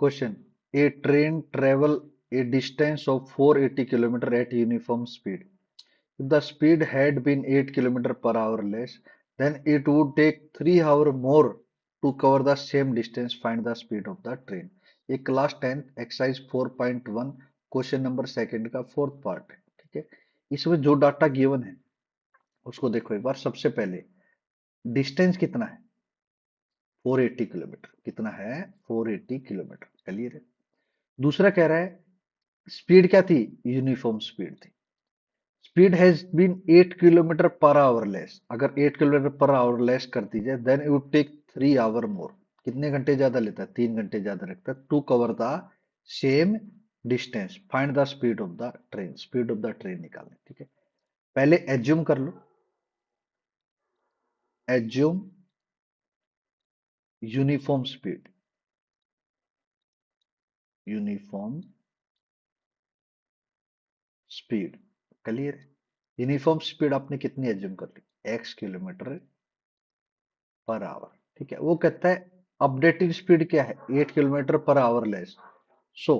Question, A train travel a distance of 480 km at uniform speed. If the speed had been 8 km per hour less, then it would take 3 hours more to cover the same distance. Find the speed of the train. ये class 10 exercise 4.1 question number second का fourth part है। ठीक है, इसमें जो data given है उसको देखो एक बार। सबसे पहले डिस्टेंस कितना है, 480 किलोमीटर। कितना है, 480 किलोमीटर। क्लियर है। दूसरा कह रहा है स्पीड क्या थी, यूनिफॉर्म स्पीड थी। Speed has been 8 kilometre per hour less. अगर 8 किलोमीटर पर आवर लेस कर दी जाए, then it would take 3 hour more. कितने घंटे ज्यादा लेता है, 3 घंटे ज्यादा लगता है to cover the same distance. Find the speed of the train. Speed of the train निकालने। ठीक है, पहले एज्यूम कर लो। Assume uniform speed. Uniform speed. Clear है। यूनिफॉर्म स्पीड आपने कितनी एज्यूम कर ली, x किलोमीटर पर आवर। ठीक है, वो कहता है अपडेटेड स्पीड क्या है, 8 किलोमीटर पर आवर लेस। सो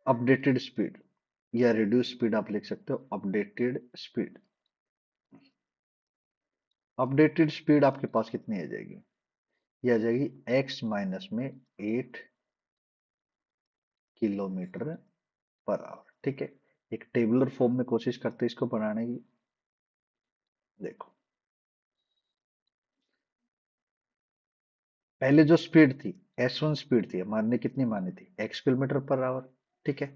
अपडेटेड स्पीड या रिड्यूस स्पीड आप लिख सकते हो। अपडेटेड स्पीड, अपडेटेड स्पीड आपके पास कितनी आ जाएगी, ये आ जाएगी x माइनस में 8 किलोमीटर पर आवर। ठीक है, एक टेबुलर फॉर्म में कोशिश करते हैं इसको बनाने की। देखो, पहले जो स्पीड थी S1 स्पीड थी, हमारे कितनी मानी थी, x किलोमीटर पर आवर। ठीक है,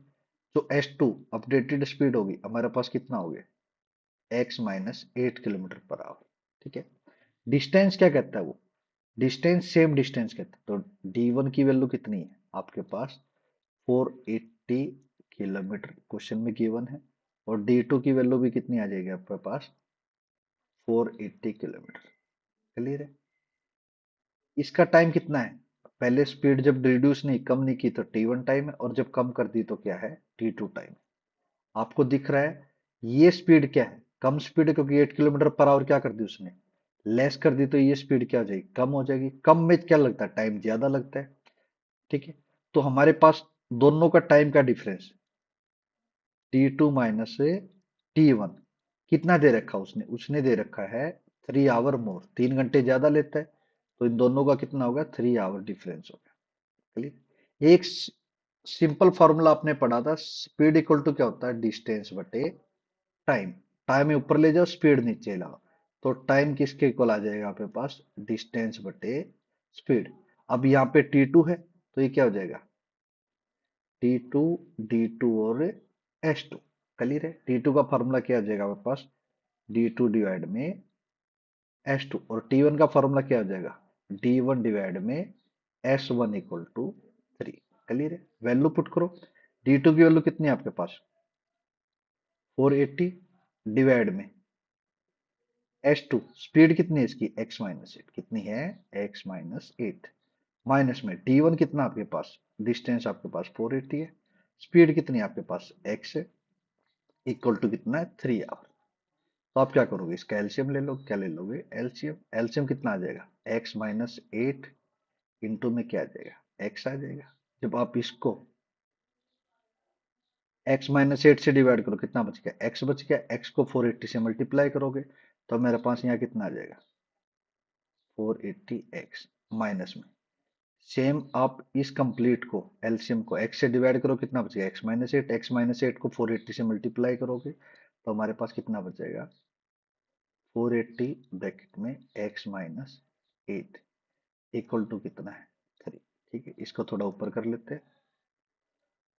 जो S2 अपडेटेड स्पीड होगी हमारे पास कितना हो गया, x minus 8 kilometre per hour. ठीक है, डिस्टेंस क्या कहता है वो, डिस्टेंस सेम डिस्टेंस कहता है। तो D1 की वैल्यू कितनी है आपके पास, 480 किलोमीटर क्वेश्चन में गिवन है। और D2 की वैल्यू भी कितनी आ जाएगी आपके पास, 480 किलोमीटर। क्लियर है। इसका टाइम कितना है, पहले स्पीड जब रिड्यूस नहीं कम नहीं की तो T1 टाइम है, और जब कम कर दी तो क्या है, T2 टाइम। आपको दिख रहा है ये स्पीड क्या है, कम स्पीड है, क्योंकि 8 किलोमीटर पर आवर क्या कर दी उसने, लेस कर दी। तो ये स्पीड क्या हो जाएगी, कम हो जाएगी। कम में क्या लगता है, टाइम ज्यादा लगता है। ठीक है, तो हमारे पास दोनों का टाइम का डिफरेंस T2 माइनस T1 कितना दे रखा उसने, उसने दे रखा है 3 आवर मोर, 3 घंटे ज्यादा लेता है। तो इन दोनों का कितना होगा, 3 आवर डिफरेंस होगा। क्लियर। एक सिंपल फॉर्मूला आपने पढ़ा था, स्पीड इक्वल टू क्या होता है, डिस्टेंस बटे टाइम। टाइम ऊपर ले जाओ, स्पीड नीचे लाओ, तो टाइम किसके इक्वल आ जाएगा आपके पास, डिस्टेंस बटे स्पीड। अब यहाँ पे T2 है तो ये क्या हो जाएगा, T2 D2 और S2। क्लियर है। T2 का फॉर्मूला क्या आ जाएगा आपके पास, D2 डिवाइड में S2। और T1 का फॉर्मूला क्या हो जाएगा, D1 डिवाइड में S1 इक्वल टू 3। क्लियर है। वैल्यू पुट करो। D2 की वैल्यू कितनी है आपके पास, 480 डिवाइड में S2 स्पीड कितनी है इसकी, x माइनस एट। कितनी है, x माइनस एट। माइनस में T1 कितना आपके पास, डिस्टेंस आपके पास 480 है, स्पीड कितनी है आपके पास x है, इक्वल टू कितना है, 3 आवर। तो आप क्या करोगे, इसका एलसीएम ले लो। क्या ले लोगे, एलसीएम। एलसीएम कितना आ जाएगा, x माइनस एट इंटू में क्या आ जाएगा, x आ जाएगा। जब आप इसको x माइनस एट से डिवाइड करो, कितना बच गया, x बच गया। x को 480 से मल्टीप्लाई करोगे तो मेरे पास यहाँ कितना आ जाएगा, 480x माइनस में सेम आप इस कंप्लीट को एलसीएम को x से डिवाइड करो, कितना बचेगा, x minus eight. X minus eight को 480 से मल्टीप्लाई करोगे तो हमारे पास कितना बच जाएगा, 480 ब्रैकेट में x minus eight equal to कितना है, 3। ठीक है, इसको थोड़ा ऊपर कर लेते हैं।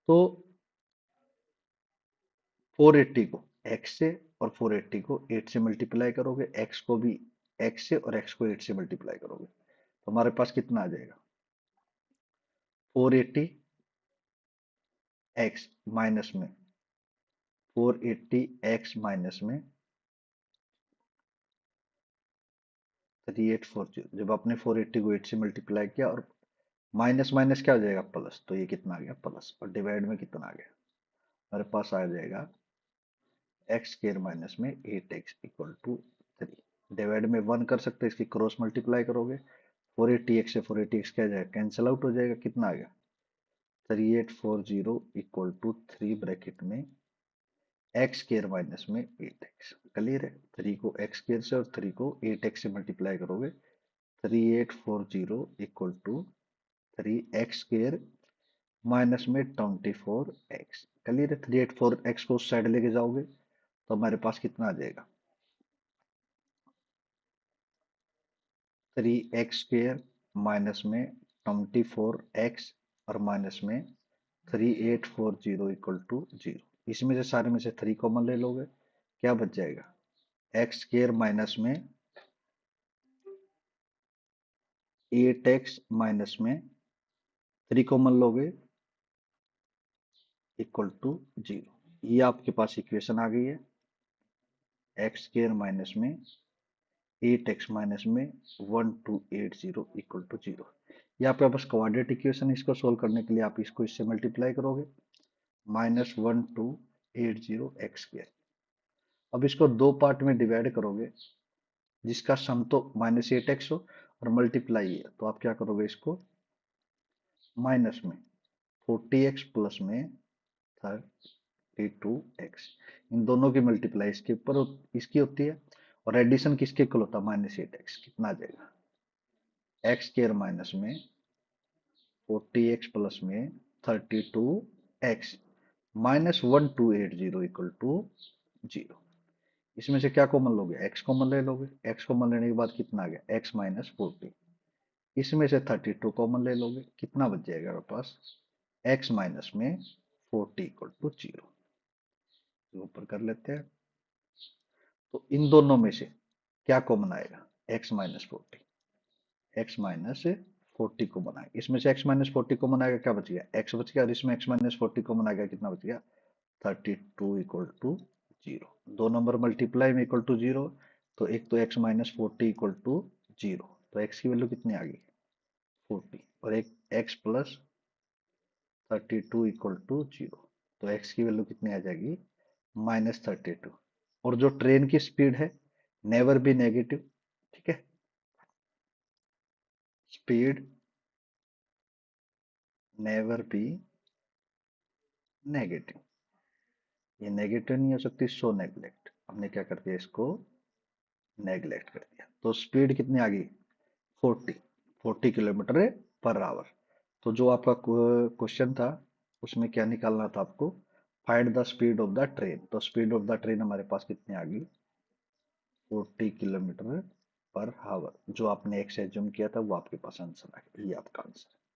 तो 480 को x से और 480 को 8 से मल्टीप्लाई करोगे, x को भी x से और x को 8 से मल्टीप्लाई करोगे तो हमारे पास कितना आ जाएगा, 480 x माइनस में 480 x माइनस में 3840। जब आपने 480 को 8 से मल्टीप्लाई किया और माइनस माइनस क्या हो जाएगा, प्लस। तो ये कितना आ गया, प्लस। और डिवाइड में कितना आ गया, हमारे पास आ जाएगा एक्स स्केयर माइनस में 8x इक्वल टू 3। डिवाइड में 1 कर सकते हैं, इसकी क्रॉस मल्टीप्लाई करोगे 480x से 480x क्या जाएगा, कैंसिल आउट हो जाएगा, कितना आ गया 3840 इक्वल टू 3 ब्रैकेट में एक्स स्केयर माइनस में 8x। क्लियर है, 3 को एक्स स्केयर से और 3 को 8x से मल्टीप्लाई करोगे 3840 equal to 3x square minus में 24x। क्लियर है, 384x को उस साइड लेके जाओगे तो हमारे पास कितना आ जाएगा 3x स्क्वेयर माइनस में 24x और माइनस में 3840 इक्वल टू 0। इसमें से सारे में से 3 कॉमन ले लोगे, क्या बच जाएगा एक्स स्क्वेयर माइनस में 8x माइनस में 3 कॉमन लोगे इक्वल टू 0। ये आपके पास इक्वेशन आ गई है, एक्स स्क्वेयर माइनस में 8x माइनस में 1280 इक्वल टू 0। ये आपका बस क्वाड्रेटिक इक्वेशन, इसको सोल्व करने के लिए आप इसको इससे मल्टीप्लाई करोगे -1280x स्क्वेयर। अब इसको दो पार्ट में डिवाइड करोगे जिसका सम तो -8x हो और मल्टीप्लाई है, तो आप क्या करोगे इसको माइनस में 40x प्लस में 32x, इन दोनों की मल्टीप्लाई इसके ऊपर इसकी होती है और एडिशन किसके इक्वल होता है -8x। कितना आ जाएगा एक्स स्क्वायर माइनस में 40x प्लस में 32x माइनस 1280 इक्वल टू 0। इसमें से क्या कॉमन लोगे, एक्स कॉमन ले लोगे, एक्स कॉमन लेने के बाद कितना आ गया एक्स माइनस 40। इसमें से 32 कॉमन ले लोगे, कितना बच जाएगा आपके पास एक्स माइनस में 40 इक्वल टू 0। ऊपर कर लेते हैं, तो इन दोनों में से क्या कॉमन आएगा एक्स माइनस 40, एक्स माइनस 40 को बनाए, इसमें से एक्स माइनस 40 को बनाएगा, क्या बच गया एक्स बच गया और इसमें एक्स माइनस 40 को बनाएगा, कितना बच गया 32 इक्वल टू 0। दो नंबर मल्टीप्लाई में इक्वल टू 0, तो एक तो एक्स माइनस 40 इक्वल टू 0, तो एक्स की वैल्यू कितनी आ गई 40 और एक एक्स प्लस 32 इक्वल टू 0, तो एक्स की वैल्यू कितनी आ जाएगी -32। और जो ट्रेन की स्पीड है नेवर बी नेगेटिव, ठीक है, स्पीड नेवर बी नेगेटिव, ये नेगेटिव नहीं हो सकती, सो नेग्लेक्ट, हमने क्या कर दिया इसको नेग्लेक्ट कर दिया। तो स्पीड कितनी आ गई 40 किलोमीटर पर आवर। तो जो आपका क्वेश्चन था उसमें क्या निकालना था आपको, find the speed of the train. तो स्पीड ऑफ द ट्रेन हमारे पास कितनी आ गई 40 किलोमीटर पर आवर। जो आपने एक्स एज्यूम किया था वो आपके पास आंसर आ गया, ये आपका आंसर।